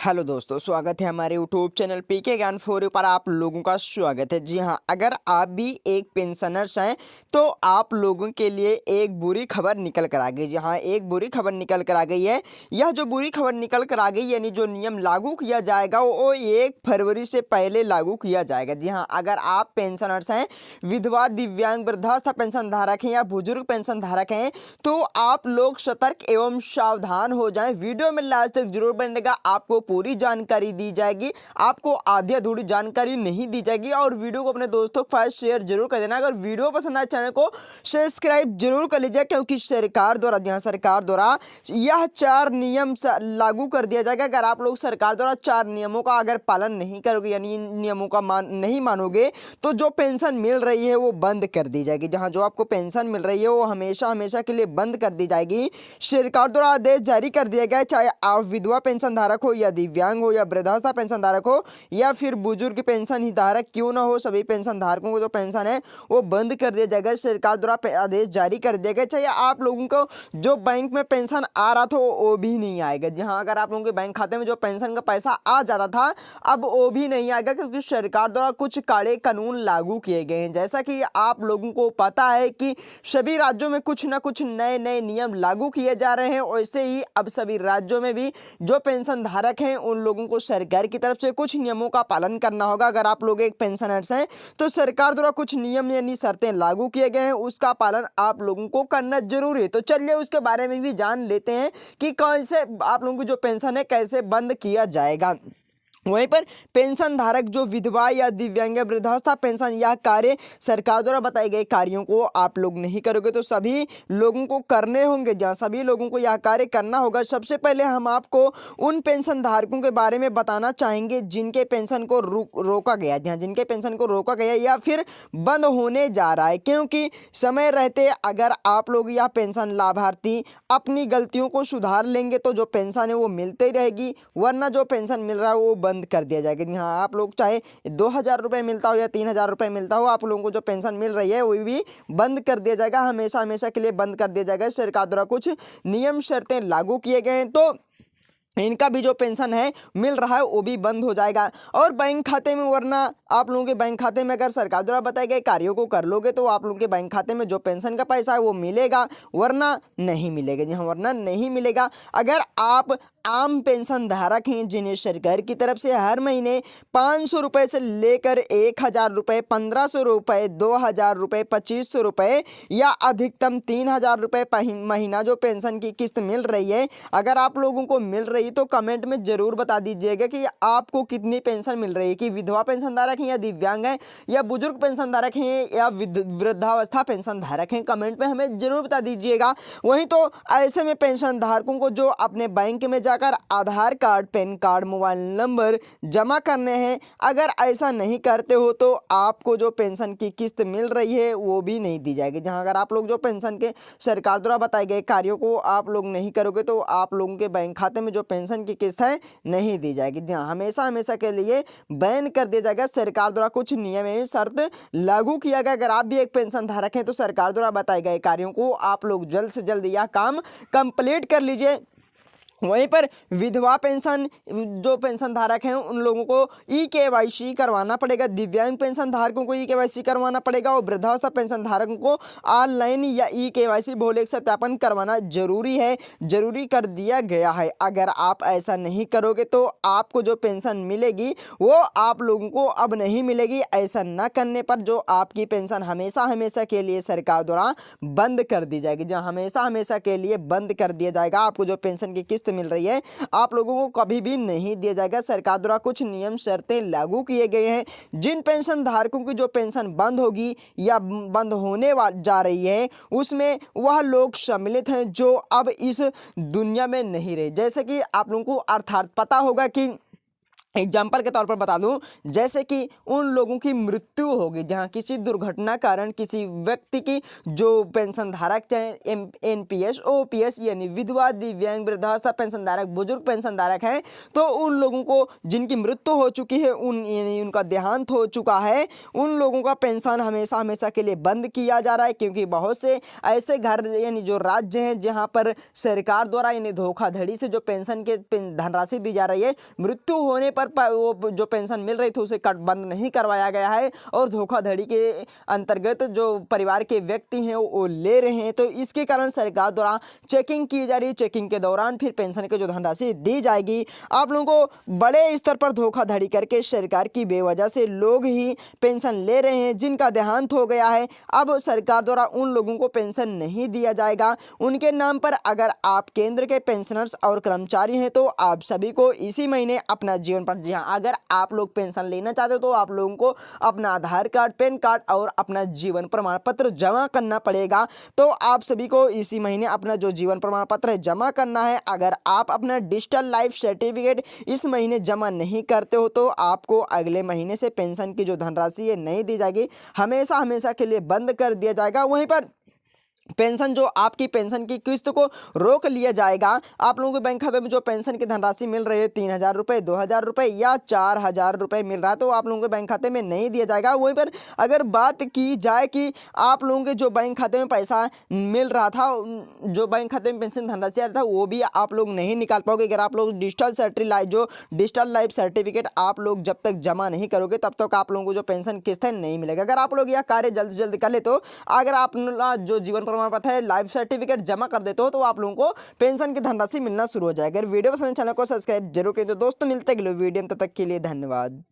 Hello दोस्तों, स्वागत है हमारे यूट्यूब चैनल पीके ज्ञान फोर पर। आप लोगों का स्वागत है। जी हाँ, अगर आप भी एक पेंशनर्स हैं तो आप लोगों के लिए एक बुरी खबर निकल कर आ गई। जी हाँ, एक बुरी खबर निकल कर आ गई है। यह जो बुरी खबर निकल कर आ गई यानी जो नियम लागू किया जाएगा वो 1 फरवरी से पहले लागू किया जाएगा। जी हाँ, अगर आप पेंशनर्स हैं, विधवा, दिव्यांग, वृद्धावस्था पेंशन धारक हैं या बुजुर्ग पेंशन धारक हैं तो आप लोग सतर्क एवं सावधान हो जाएं। वीडियो में लास्ट तक जरूर बनेगा, आपको पूरी जानकारी दी जाएगी, आपको आधी अधूरी जानकारी नहीं दी जाएगी। और वीडियो को अपने दोस्तों के पास शेयर जरूर कर देना। अगर वीडियो पसंद आए चैनल को सब्सक्राइब जरूर कर लीजिए, क्योंकि सरकार द्वारा यह 4 नियम लागू कर दिया जाएगा। अगर आप लोग सरकार द्वारा 4 नियमों का अगर पालन नहीं करोगे यानी इन नियमों का नहीं मानोगे तो जो पेंशन मिल रही है वो बंद कर दी जाएगी। जहां जो आपको पेंशन मिल रही है वो हमेशा हमेशा के लिए बंद कर दी जाएगी। सरकार द्वारा आदेश जारी कर दिया गया है, चाहे आप विधवा पेंशन धारक हो या दिव्यांग हो या वृद्धावस्था पेंशन धारक हो या फिर बुजुर्ग पेंशन ही धारक क्यों ना हो, सभी पेंशन धारकों को जो पेंशन है वो बंद कर दिया जाएगा। सरकार द्वारा आदेश जारी कर दिया गया। चाहे आप लोगों को जो बैंक में पेंशन आ रहा था वो भी नहीं आएगा। जी हाँ, अगर आप लोगों के बैंक खाते में जो पेंशन का पैसा आ जाता था अब वो भी नहीं आएगा, क्योंकि सरकार द्वारा कुछ कड़े कानून लागू किए गए हैं। जैसा कि आप लोगों को पता है कि सभी राज्यों में कुछ ना कुछ नए नए नियम लागू किए जा रहे हैं, वैसे ही अब सभी राज्यों में भी जो पेंशन धारक हैं उन लोगों को सरकार की तरफ से कुछ नियमों का पालन करना होगा। अगर आप लोग एक पेंशनर्स हैं तो सरकार द्वारा कुछ नियम यानी शर्तें लागू किए गए हैं, उसका पालन आप लोगों को करना जरूरी है। तो चलिए उसके बारे में भी जान लेते हैं कि कैसे आप लोगों की जो पेंशन है कैसे बंद किया जाएगा। वहीं पर पेंशन धारक जो विधवा या दिव्यांग या वृद्धावस्था पेंशन या कार्य सरकार द्वारा बताए गए कार्यों को आप लोग नहीं करोगे तो सभी लोगों को करने होंगे। जहाँ सभी लोगों को यह कार्य करना होगा। सबसे पहले हम आपको उन पेंशन धारकों के बारे में बताना चाहेंगे जिनके पेंशन को रोका गया, जहाँ जिनके पेंशन को रोका गया या फिर बंद होने जा रहा है। क्योंकि समय रहते अगर आप लोग यह पेंशन लाभार्थी अपनी गलतियों को सुधार लेंगे तो जो पेंशन है वो मिलती ही रहेगी, वरना जो पेंशन मिल रहा है वो बंद कर दिया जाएगा। हाँ, आप लोग चाहे 2,000 रुपये मिलता हो या 3,000 रुपये मिलता हो, आप लोगों को जो पेंशन मिल रही है वो भी बंद कर दिया जाएगा, हमेशा हमेशा के लिए बंद कर दिया जाएगा। सरकार द्वारा कुछ नियम शर्तें लागू किए गए हैं तो इनका भी जो पेंशन है मिल रहा है वो भी बंद हो जाएगा। और बैंक खाते में, वरना आप लोगों के बैंक खाते में अगर सरकार द्वारा बताए गए कार्यों को कर लोगे तो आप लोगों के बैंक खाते में जो पेंशन का पैसा है वो मिलेगा, वरना नहीं मिलेगा। जी हाँ, वरना नहीं मिलेगा। अगर आप आम पेंशन धारक हैं जिन्हें सरकार की तरफ से हर महीने 500 रुपये से लेकर 1,000 रुपये, 1,500 रुपये, 2,000 रुपये, 2,500 रुपये या अधिकतम 3,000 रुपये महीना जो पेंशन की किस्त मिल रही है, अगर आप लोगों को मिल रही है तो कमेंट में ज़रूर बता दीजिएगा कि आपको कितनी पेंशन मिल रही है, कि विधवा पेंशन धारक हैं या दिव्यांग हैं या बुजुर्ग पेंशन धारक हैं या वृद्धावस्था पेंशन धारक हैं। कमेंट में हमें ज़रूर बता दीजिएगा। वहीं तो ऐसे में पेंशन धारकों को जो अपने बैंक में जाकर Aadhaar card, PAN card, mobile number जमा करने हैं, अगर ऐसा नहीं करते हो तो आपको जो पेंशन की किस्त मिल रही है वो भी नहीं दी जाएगी। जहां अगर आप लोग जो पेंशन के सरकार द्वारा बताए गए कार्यों को आप लोग नहीं करोगे तो आप लोगों के बैंक खाते में जो पेंशन की किस्त है नहीं दी जाएगी। जहां हमेशा हमेशा के लिए बैन कर दिया जाएगा। सरकार द्वारा कुछ नियम एवं शर्त लागू किया गया। अगर आप भी एक पेंशन धारक हैं तो सरकार द्वारा बताए गए कार्यों को आप लोग जल्द से जल्द यह काम कंप्लीट कर लीजिए। वहीं पर विधवा पेंशन जो पेंशन धारक हैं उन लोगों को EKYC करवाना पड़ेगा, दिव्यांग पेंशन धारकों को EKYC करवाना पड़ेगा और वृद्धावस्था पेंशन धारकों को ऑनलाइन या EKYC भौतिक सत्यापन करवाना जरूरी है, जरूरी कर दिया गया है। अगर आप ऐसा नहीं करोगे तो आपको जो पेंशन मिलेगी वो आप लोगों को अब नहीं मिलेगी। ऐसा न करने पर जो आपकी पेंशन हमेशा हमेशा के लिए सरकार द्वारा बंद कर दी जाएगी। जहाँ हमेशा हमेशा के लिए बंद कर दिया जाएगा। आपको जो पेंशन की किस्त मिल रही है आप लोगों को कभी भी नहीं दिया जाएगा। सरकार द्वारा कुछ नियम शर्तें लागू किए गए हैं। जिन पेंशन धारकों की जो पेंशन बंद होगी या बंद होने जा रही है उसमें वह लोग सम्मिलित हैं जो अब इस दुनिया में नहीं रहे। जैसे कि आप लोगों को अर्थात पता होगा कि एग्जाम्पल के तौर पर बता दूं, जैसे कि उन लोगों की मृत्यु होगी जहां किसी दुर्घटना कारण किसी व्यक्ति की जो पेंशन धारक चाहे एनपीएस ओपीएस यानी विधवा दिव्यांग वृद्धावस्था पेंशन धारक बुजुर्ग पेंशन धारक हैं, तो उन लोगों को जिनकी मृत्यु हो चुकी है यानी उनका देहांत हो चुका है, उन लोगों का पेंशन हमेशा हमेशा के लिए बंद किया जा रहा है। क्योंकि बहुत से ऐसे घर यानी जो राज्य हैं जहां पर सरकार द्वारा यानी धोखाधड़ी से जो पेंशन के धनराशि दी जा रही है, मृत्यु होने पर वो जो पेंशन मिल रही थी उसे कट बंद नहीं करवाया गया है और धोखाधड़ी के अंतर्गत जो परिवार के व्यक्ति हैं वो ले रहे हैं। तो इसके कारण सरकार द्वारा चेकिंग की जा रही है। चेकिंग के दौरान फिर पेंशन की जो धनराशि दी जाएगी। आप लोगों को बड़े स्तर पर धोखाधड़ी करके सरकार की बेवजह से लोग ही पेंशन ले रहे हैं जिनका देहांत हो गया है। अब सरकार द्वारा उन लोगों को पेंशन नहीं दिया जाएगा। उनके नाम पर अगर आप केंद्र के पेंशनर्स और कर्मचारी हैं तो आप सभी को इसी महीने अपना जीवन पर, जी हाँ, अगर आप लोग पेंशन लेना चाहते हो तो आप लोगों को अपना आधार कार्ड, पैन कार्ड और अपना जीवन प्रमाण पत्र जमा करना पड़ेगा। तो आप सभी को इसी महीने अपना जो जीवन प्रमाण पत्र है जमा करना है। अगर आप अपना डिजिटल लाइफ सर्टिफिकेट इस महीने जमा नहीं करते हो तो आपको अगले महीने से पेंशन की जो धनराशि है नहीं दी जाएगी, हमेशा हमेशा के लिए बंद कर दिया जाएगा। वहीं पर पेंशन जो आपकी पेंशन की किस्त को रोक लिया जाएगा। आप लोगों के बैंक खाते में जो पेंशन की धनराशि मिल रही है 3,000 रुपये, 2,000 रुपये या 4,000 रुपये मिल रहा है तो आप लोगों के बैंक खाते में नहीं दिया जाएगा। वहीं पर अगर बात की जाए कि आप लोगों के जो बैंक खाते में पैसा मिल रहा था, जो बैंक खाते में पेंशन धनराशि आ रहा था, वो भी आप लोग नहीं निकाल पाओगे अगर आप लोग डिजिटल लाइफ सर्टिफिकेट आप लोग जब तक जमा नहीं करोगे तब तक आप लोगों को जो पेंशन किस्त है नहीं मिलेगा। अगर आप लोग यह कार्य जल्द से जल्द कर ले तो अगर आप जो जीवन प्रमाण पत्र है लाइफ सर्टिफिकेट जमा कर देते हो तो आप लोगों को पेंशन की धनराशि मिलना शुरू हो जाएगा। अगर वीडियो पसंद चैनल को सब्सक्राइब जरूर करें। तो दोस्तों मिलते हैं अगले वीडियो में, तब तक के लिए धन्यवाद।